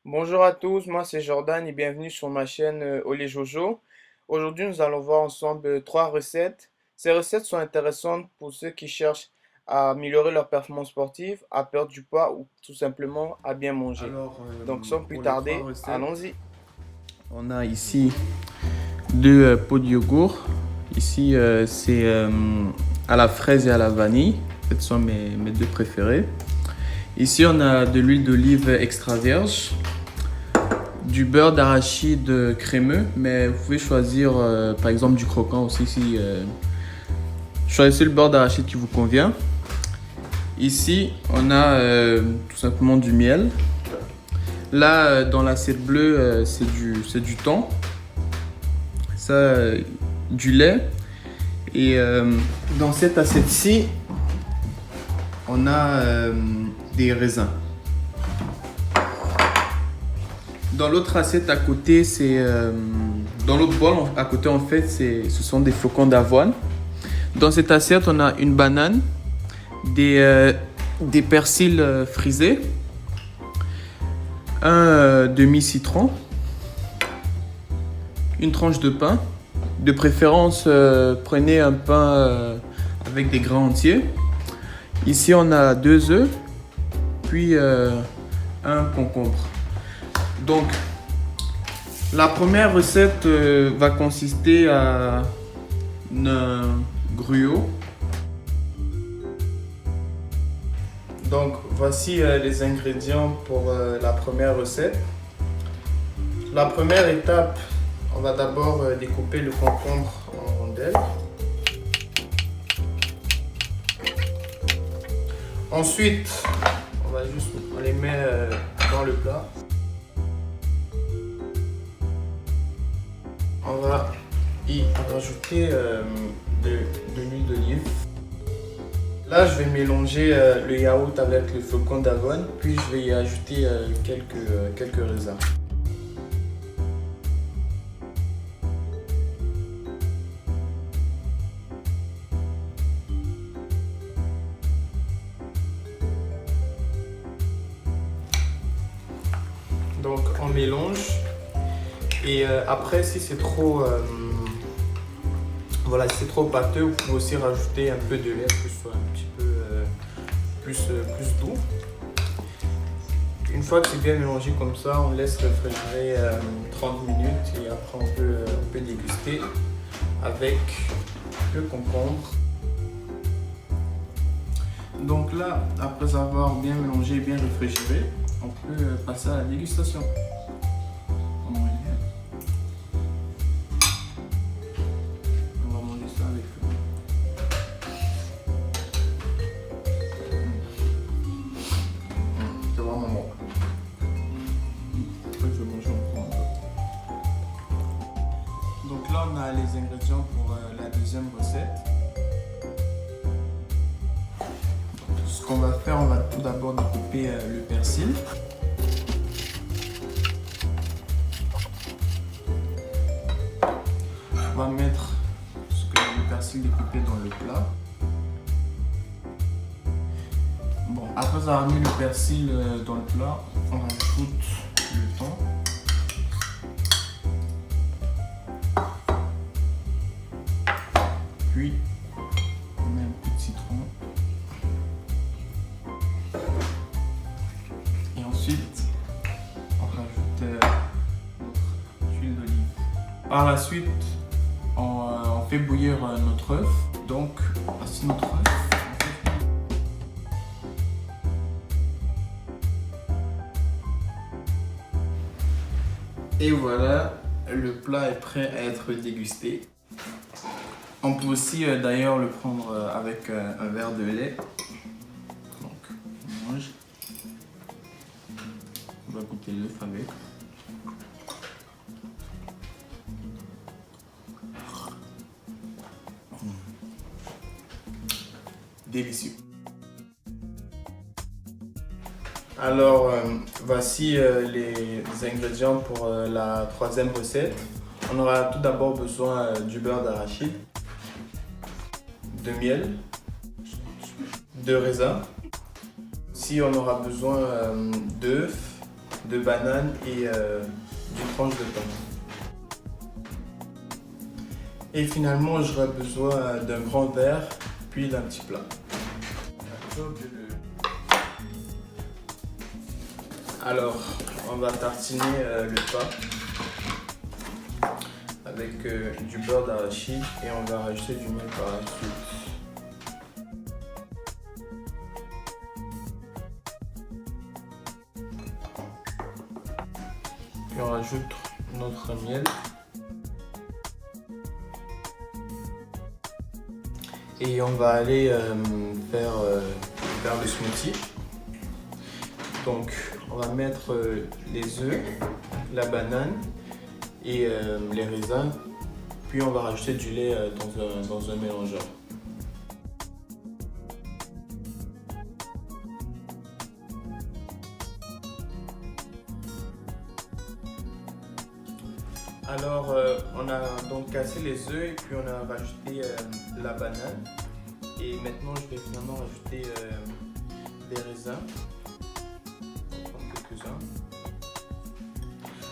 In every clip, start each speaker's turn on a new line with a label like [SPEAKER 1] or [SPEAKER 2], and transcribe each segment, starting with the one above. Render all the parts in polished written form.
[SPEAKER 1] Bonjour à tous, moi c'est Jordan et bienvenue sur ma chaîne Olé Jojo. Aujourd'hui nous allons voir ensemble trois recettes. Ces recettes sont intéressantes pour ceux qui cherchent à améliorer leur performance sportive, à perdre du poids ou tout simplement à bien manger.
[SPEAKER 2] Alors,
[SPEAKER 1] Donc sans plus
[SPEAKER 2] pour les trois
[SPEAKER 1] tarder,
[SPEAKER 2] recettes,
[SPEAKER 1] allons-y.
[SPEAKER 2] on a ici deux pots de yogourt. Ici, c'est à la fraise et à la vanille. Ce sont mes deux préférés. Ici, on a de l'huile d'olive extra vierge, du beurre d'arachide crémeux, mais vous pouvez choisir par exemple du croquant aussi si choisissez le beurre d'arachide qui vous convient. Ici, on a tout simplement du miel. Là, dans l'assiette bleue, c'est du thon, ça, du lait. Et dans cette assiette-ci, on a des raisins. Dans l'autre assiette à côté, dans l'autre bol à côté, en fait, ce sont des flocons d'avoine. Dans cette assiette, on a une banane, des persils frisés, un demi-citron, une tranche de pain. De préférence, prenez un pain avec des grains entiers. Ici, on a 2 œufs, puis un concombre. Donc, la première recette va consister à un gruau. Donc, voici les ingrédients pour la première recette. La première étape, on va d'abord découper le concombre en rondelles. Ensuite, on les met dans le plat. On va y rajouter de l'huile d'olive. Là, je vais mélanger le yaourt avec le flocon d'avoine, puis je vais y ajouter quelques raisins. Donc on mélange et après si c'est trop voilà, si c'est trop pâteux, vous pouvez aussi rajouter un peu de lait pour que ce soit un petit peu plus doux. Une fois que c'est bien mélangé comme ça, on laisse réfrigérer 30 minutes et après on peut déguster avec le concombre. Donc là, après avoir bien mélangé et bien réfrigéré, on peut passer à la dégustation. On va manger ça avec c'est vraiment bon. Après, je vais manger encore un peu. Donc là, on a les ingrédients pour la deuxième recette. Ce qu'on va faire, on va tout d'abord découper le persil. On va mettre le persil découpé dans le plat. Bon, après avoir mis le persil dans le plat, on rajoute le thon. Puis, on met un peu de citron. Et ensuite, on rajoute notre huile d'olive. Par la suite, on fait bouillir notre œuf. Donc, voici notre œuf. Et voilà, le plat est prêt à être dégusté. On peut aussi d'ailleurs le prendre avec un verre de lait. Donc, on mange. On va goûter l'œuf avec. Délicieux. Alors, voici les ingrédients pour la troisième recette. On aura tout d'abord besoin du beurre d'arachide, de miel, de raisin. Aussi, on aura besoin d'œufs, de banane et d'une tranche de pain. Et finalement, j'aurai besoin d'un grand verre, puis d'un petit plat. Alors, on va tartiner le pain avec du beurre d'arachide et on va rajouter du miel par la suite. Puis on rajoute notre miel. Et on va aller faire le smoothie. Donc on va mettre les œufs, la banane et les raisins. Puis on va rajouter du lait dans un mélangeur. Alors on a donc cassé les œufs et puis on a rajouté la banane. Et maintenant je vais finalement rajouter des raisins. On va prendre quelques-uns.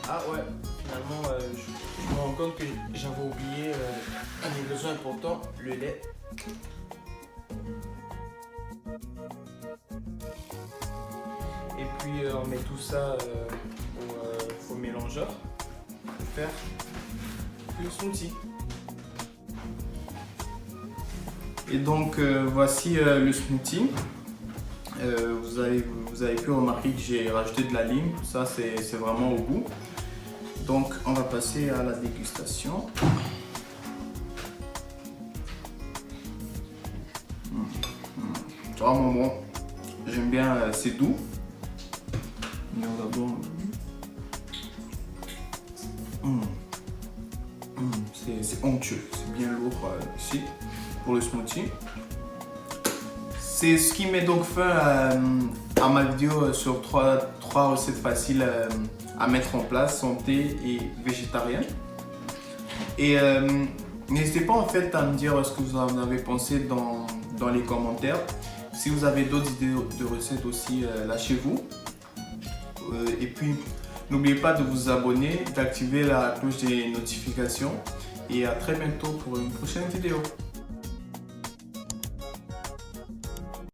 [SPEAKER 2] Ah ouais, finalement je me rends compte que j'avais oublié un ingrédient important, le lait. Et puis on met tout ça au mélangeur pour faire le smoothie. Et donc voici le smoothie. Vous avez pu remarquer que j'ai rajouté de la lime, ça c'est vraiment au goût. Donc on va passer à la dégustation. C'est vraiment bon. J'aime bien, c'est doux. Mais on va bon. C'est onctueux, c'est bien lourd ici pour le smoothie. C'est ce qui met donc fin à ma vidéo sur trois recettes faciles à mettre en place, santé et végétarienne. Et n'hésitez pas en fait à me dire ce que vous en avez pensé dans les commentaires. Si vous avez d'autres idées de recettes aussi, lâchez-vous. Et puis n'oubliez pas de vous abonner, d'activer la cloche des notifications. Et à très bientôt pour une prochaine vidéo.